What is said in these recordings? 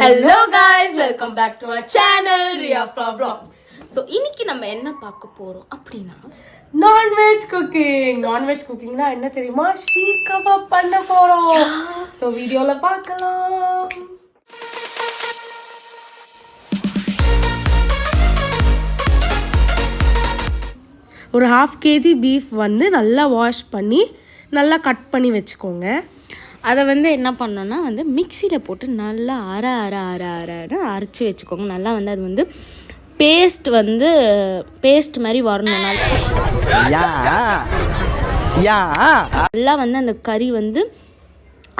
Hello guys, welcome back to our channel Ria Vlogs. So இன்னைக்கு நம்ம என்ன பார்க்க போறோம் அப்படினா நான்வெஜ் குக்கிங்னா என்ன தெரியுமா? ஷீக் கபாப் பண்ண போறோம். சோ வீடியோல பார்க்கலாம். ஒரு 1/2 kg பீஃப் வந்து நல்லா வாஷ் பண்ணி நல்லா கட் பண்ணி வெச்சுக்கோங்க. அதை வந்து என்ன பண்ணோன்னா வந்து மிக்சியில் போட்டு நல்லா அரைன்னு அரைச்சி வச்சுக்கோங்க. நல்லா வந்து அது வந்து பேஸ்ட் மாதிரி வரணும். நல்லா வந்து அந்த கறி வந்து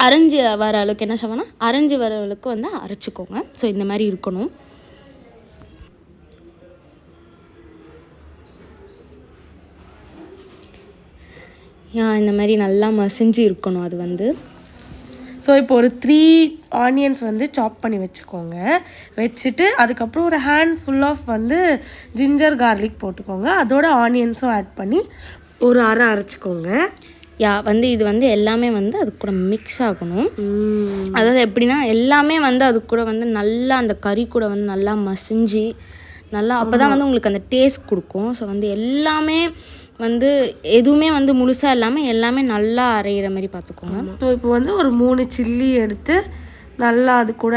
அரைஞ்சி வர அளவுக்கு என்ன செய்வோன்னா அரைஞ்சி வர அளவுக்கு வந்து அரைச்சிக்கோங்க. ஸோ இந்த மாதிரி இருக்கணும். இந்த மாதிரி நல்லா மசிஞ்சு இருக்கணும் அது வந்து. ஸோ இப்போ ஒரு 3 ஆனியன்ஸ் வந்து சாப் பண்ணி வச்சுக்கோங்க. வச்சுட்டு அதுக்கப்புறம் ஒரு ஹேண்ட் ஃபுல் ஆஃப் வந்து ஜிஞ்சர் கார்லிக் போட்டுக்கோங்க. அதோட ஆனியன்ஸும் ஆட் பண்ணி ஒரு அரைச்சிக்கோங்க. வந்து இது வந்து எல்லாமே வந்து அது கூட மிக்ஸ் ஆகணும். அதாவது எப்படின்னா எல்லாமே வந்து அது கூட வந்து நல்லா அந்த கறி கூட வந்து நல்லா மசிஞ்சு நல்லா அப்போ தான் வந்து உங்களுக்கு அந்த டேஸ்ட் கொடுக்கும். ஸோ வந்து எல்லாமே வந்து எதுவுமே வந்து முழுசாக இல்லாமல் எல்லாமே நல்லா அரைகிற மாதிரி பார்த்துக்கோங்க. ஸோ இப்போ வந்து ஒரு 3 சில்லி எடுத்து நல்லா அது கூட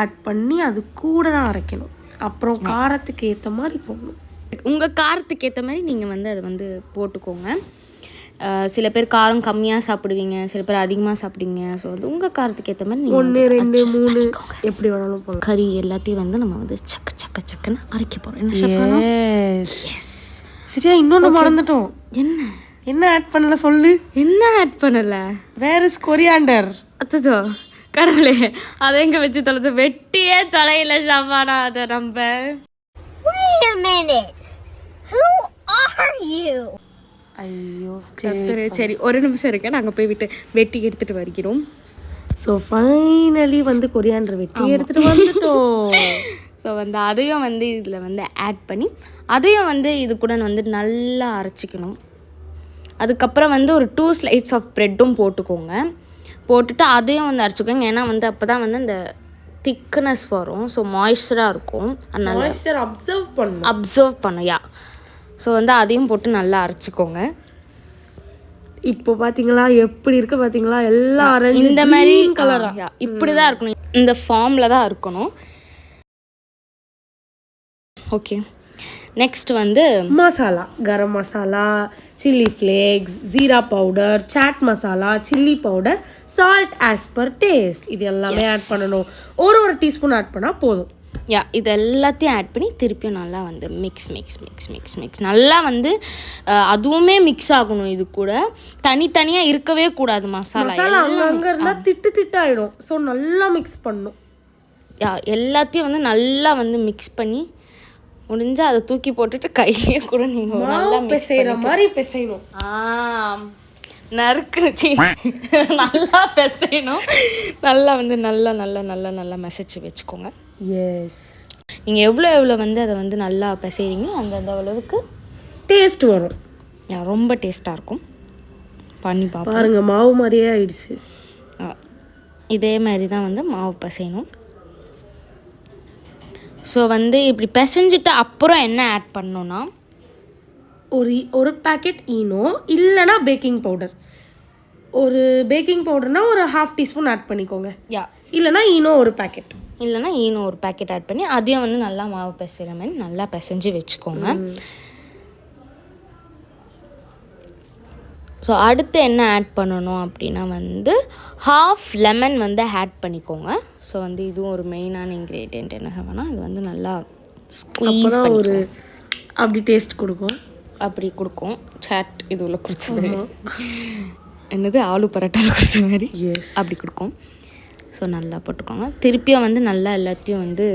ஆட் பண்ணி அது கூட தான் அரைக்கணும். அப்புறம் காரத்துக்கு ஏற்ற மாதிரி போடணும். உங்கள் காரத்துக்கு ஏற்ற மாதிரி நீங்கள் வந்து அதை வந்து போட்டுக்கோங்க. சில பேர் காரம் கம்மியாக சாப்பிடுவீங்க, சில பேர் அதிகமாக சாப்பிடுவீங்க. ஸோ வந்து உங்கள் காரத்துக்கு ஏற்ற மாதிரி 1 2 3 எப்படி வேணாலும் போகலாம். கறி எல்லாத்தையும் வந்து நம்ம வந்து சக்குன்னு அரைக்க போகிறோம். என்ன எஸ் சரியா? இன்னொன்று மறந்துட்டோம். என்ன ஆட் பண்ணல சொல்லு. என்ன ஆட் பண்ணல? Where is coriander. அச்சோ கடவுளே, அதை எங்க வச்சு தொலைச்ச வெட்டியே தொலையில சாப்பாடா அதை நம்ம. Wait a minute. Who are you? ஐயோ சரி ஒரு நிமிஷம் இருக்க, நாங்கள் போய் வெட்டி எடுத்துட்டு வருகிறோம். ஸோ ஃபைனலி வந்து கொரியாண்டர் வெட்டி எடுத்துட்டு வந்துட்டோம். ஸோ வந்து அதையும் வந்து இதில் வந்து ஆட் பண்ணி அதையும் வந்து இது கூட வந்து நல்லா அரைச்சிக்கணும். அதுக்கப்புறம் வந்து ஒரு 2 ஸ்லைஸ் ஆஃப் ப்ரெட்டும் போட்டுக்கோங்க. போட்டுட்டு அதையும் வந்து அரைச்சிக்கோங்க. ஏன்னா வந்து அப்போ தான் வந்து அந்த திக்னஸ் வரும். ஸோ மாய்ஸ்சராக இருக்கும். அதனால் அப்சர்வ் பண்ணும். ஸோ வந்து அதையும் போட்டு நல்லா அரைச்சிக்கோங்க. இப்போ பார்த்தீங்களா எப்படி இருக்கு பார்த்தீங்களா? எல்லாம் அரைஞ்சி இந்த மாதிரி கலராக இப்படி தான் இருக்கணும். இந்த ஃபார்மில் தான் இருக்கணும். ஓகே, நெக்ஸ்ட் வந்து masala, garam masala, chilli flakes, jeera powder, chaat masala, chilli powder, salt as per taste. இது எல்லாமே ஆட் பண்ணணும். ஒரு டீஸ்பூன் ஆட் பண்ணால் போதும். இது எல்லாத்தையும் ஆட் பண்ணி திருப்பியும் நல்லா வந்து மிக்ஸ் நல்லா வந்து அதுவுமே மிக்ஸ் ஆகணும். இது கூட தனித்தனியாக இருக்கவே கூடாது. மசாலா அங்கே இருந்தால் திட்டாயிடும். ஸோ நல்லா மிக்ஸ் பண்ணணும். எல்லாத்தையும் வந்து நல்லா வந்து மிக்ஸ் பண்ணி முடிஞ்சால் அதை தூக்கி போட்டுட்டு கையிலேயே கூட நீங்கள் நல்லா பிசைகிற மாதிரி பிசையணும். நறுக்குனுச்சு நல்லா பிசையணும். நல்லா வந்து நல்லா மசிச்சு வச்சுக்கோங்க. எஸ், நீங்கள் எவ்வளோ வந்து அதை வந்து நல்லா பிசைறீங்களோ அந்த அளவுக்கு டேஸ்ட் வரும். ரொம்ப டேஸ்ட்டாக இருக்கும். பண்ணி பாருங்க, மாவு மாதிரியே ஆயிடுச்சு. இதே மாதிரி தான் வந்து மாவு பிசையணும். ஸோ வந்து இப்படி பிசைஞ்சிட்டு அப்புறம் என்ன ஆட் பண்ணோன்னா ஒரு பேக்கெட் ஈனோ இல்லைனா பேக்கிங் பவுடர். ஒரு பேக்கிங் பவுடர்னா ஒரு 1/2 டீஸ்பூன் ஆட் பண்ணிக்கோங்க. இல்லைனா ஈனோ ஒரு பேக்கெட் ஆட் பண்ணி அதையும் வந்து நல்லா மாவு பிசைகிற மாதிரி நல்லா பிசைஞ்சு வச்சுக்கோங்க. ஸோ அடுத்து என்ன ஆட் பண்ணணும் அப்படின்னா வந்து 1/2 லெமன் வந்து ஆட் பண்ணிக்கோங்க. ஸோ வந்து இதுவும் ஒரு மெயினான இன்க்ரீடியன்ட். என்ன செய்வோன்னா இது வந்து நல்லா ஸ்குவீஸ் ஒரு அப்படி டேஸ்ட் கொடுக்கும். சாட் இது உள்ள கொடுத்தது என்னது ஆலு பரோட்டாவில் கொடுத்த மாதிரி அப்படி கொடுக்கும். ஸோ நல்லா போட்டுக்கோங்க. திருப்பியும் வந்து நல்லா எல்லாத்தையும் வந்து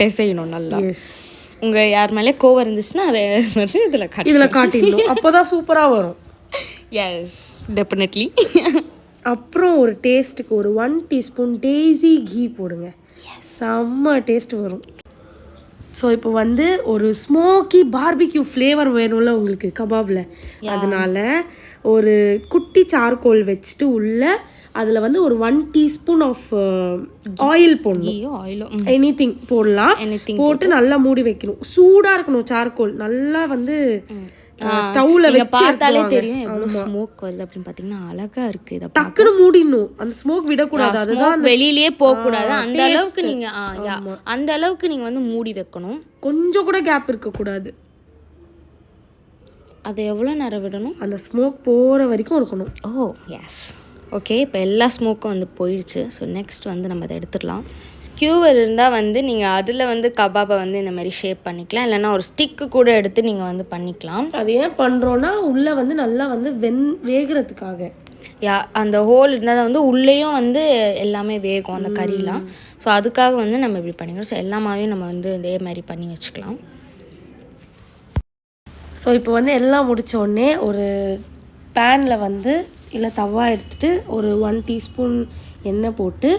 பிசையணும் நல்லா. உங்கள் யார் மேலே கோவம் இருந்துச்சுன்னா அதை வந்து இதில் காட்டிடணும். அப்போ தான் சூப்பராக வரும். Yes, definitely. அப்புறம் ஒரு டேஸ்ட்டுக்கு ஒரு 1 டீஸ்பூன் டேஸி கீ போடுங்க. செம்ம டேஸ்ட் வரும். ஸோ இப்போ வந்து ஒரு ஸ்மோக்கி பார்பிக்யூ ஃப்ளேவர் வேணும்ல உங்களுக்கு கபாபில். அதனால ஒரு குட்டி சார்கோல் வச்சுட்டு உள்ள அதில் வந்து ஒரு 1 டீஸ்பூன் ஆஃப் ஆயில் போடணும். ஐயோ ஆயிலோ எனிதிங் போடலாம். போட்டு நல்லா மூடி வைக்கணும். சூடாக இருக்கணும் சார்கோல். நல்லா வந்து ஸ்டவ்ல நீங்க வச்சு பார்த்தாலே தெரியும் எவ்வளவு ஸ்மோக் வருது அப்படின்னு பாத்தீங்கன்னா அழகா இருக்கு. இத டக்குன்னு மூடிடணும். அந்த ஸ்மோக் விடக்கூடாது. அதுதான் வெளியிலயே போக கூடாது. அந்த அளவுக்கு நீங்க அந்த அளவுக்கு நீங்க வந்து மூடி வைக்கணும். கொஞ்சம் கூட கேப் இருக்க கூடாது. அதை எவ்வளவு நேரம் விடணும்? அந்த ஸ்மோக் போற வரைக்கும் இருக்கணும். ஓ எஸ் ஓகே. இப்போ எல்லா ஸ்மோக்கும் வந்து போயிடுச்சு. ஸோ நெக்ஸ்ட் வந்து நம்ம அதை எடுத்துடலாம். ஸ்கியூவர் இருந்தால் வந்து நீங்கள் அதில் வந்து கபாபை வந்து இந்த மாதிரி ஷேப் பண்ணிக்கலாம். இல்லைன்னா ஒரு ஸ்டிக்கு கூட எடுத்து நீங்கள் வந்து பண்ணிக்கலாம். அது ஏன் பண்ணுறோன்னா உள்ளே வந்து நல்லா வந்து வேகிறதுக்காக. அந்த ஹோல் இருந்தால் வந்து உள்ளேயும் வந்து எல்லாமே வேகும் அந்த கறிலாம். ஸோ அதுக்காக வந்து நம்ம இப்படி பண்ணிக்கணும். ஸோ எல்லாமாவையும் நம்ம வந்து இதே மாதிரி பண்ணி வச்சுக்கலாம். ஸோ இப்போ வந்து எல்லாம் முடித்த உடனே ஒரு பேனில் வந்து இல்லை தவா எடுத்துகிட்டு ஒரு 1 டீஸ்பூன் எண்ணெய் போட்டு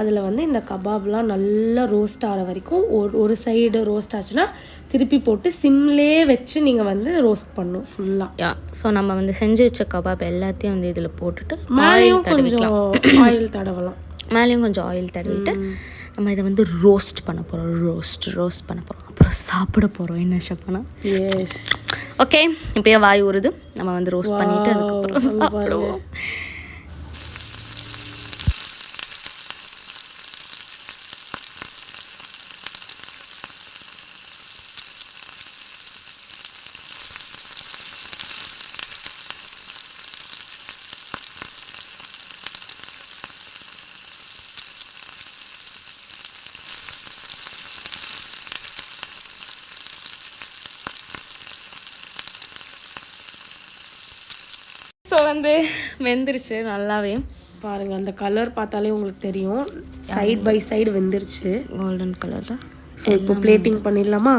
அதில் வந்து இந்த கபாப்லாம் நல்லா ரோஸ்ட் ஆகிற வரைக்கும் ஒரு சைடு ரோஸ்ட் ஆச்சுன்னா திருப்பி போட்டு சிம்லேயே வச்சு நீங்கள் வந்து ரோஸ்ட் பண்ணணும் ஃபுல்லாக. ஸோ நம்ம வந்து செஞ்சு வச்ச கபாப் எல்லாத்தையும் வந்து இதில் போட்டுட்டு மேலேயும் கொஞ்சம் ஆயில் தடவலாம். மேலேயும் கொஞ்சம் ஆயில் தடவிட்டு நம்ம இதை வந்து ரோஸ்ட் பண்ண போகிறோம். ரோஸ்ட் பண்ண போகிறோம். அப்புறம் சாப்பிட போகிறோம். என்ன ஷப்பனா? S okay. இப்போயே வாய் ஊறுது. நம்ம வந்து ரோஸ்ட் பண்ணிவிட்டு அதுக்கப்புறம் சாப்பிடுவோம். ஸோ வந்து வெந்துருச்சு நல்லாவே. பாருங்கள் அந்த கலர் பார்த்தாலே உங்களுக்கு தெரியும். சைடு பை சைடு வெந்துருச்சு கோல்டன் கலரில். ஸோ இப்போ பிளேட்டிங் பண்ணிடலாமா?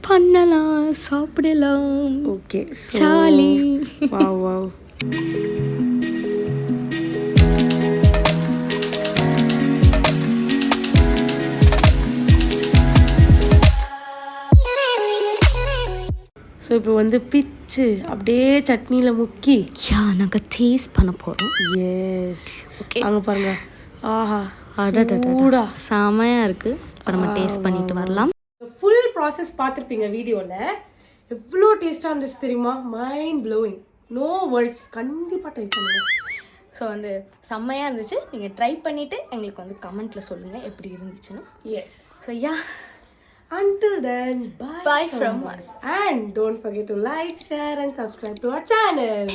பண்ணலாம், சாப்பிடலாம். ஓகே சாலி. Wow wow. ஸோ இப்போ வந்து பிச்சு அப்படியே சட்னியில் முக்கி நாங்கள் டேஸ்ட் பண்ண போகிறோம். S okay. அங்கே பாருங்க. ஆஹா சூடா செமையாக இருக்குது. இப்போ நம்ம டேஸ்ட் பண்ணிட்டு வரலாம். ஃபுல் ப்ராசஸ் பார்த்துருப்பீங்க வீடியோவில். எவ்வளோ டேஸ்ட்டாக இருந்துச்சு தெரியுமா? Mind blowing. No words. கண்டிப்பாக ட்ரை பண்ணுங்கள். ஸோ வந்து செம்மையாக இருந்துச்சு. நீங்கள் ட்ரை பண்ணிவிட்டு எங்களுக்கு வந்து கமெண்ட்டில் சொல்லுங்கள் எப்படி இருந்துச்சுன்னு. Yes. So yeah, until then, bye from us. And don't forget to like, share and subscribe to our channel.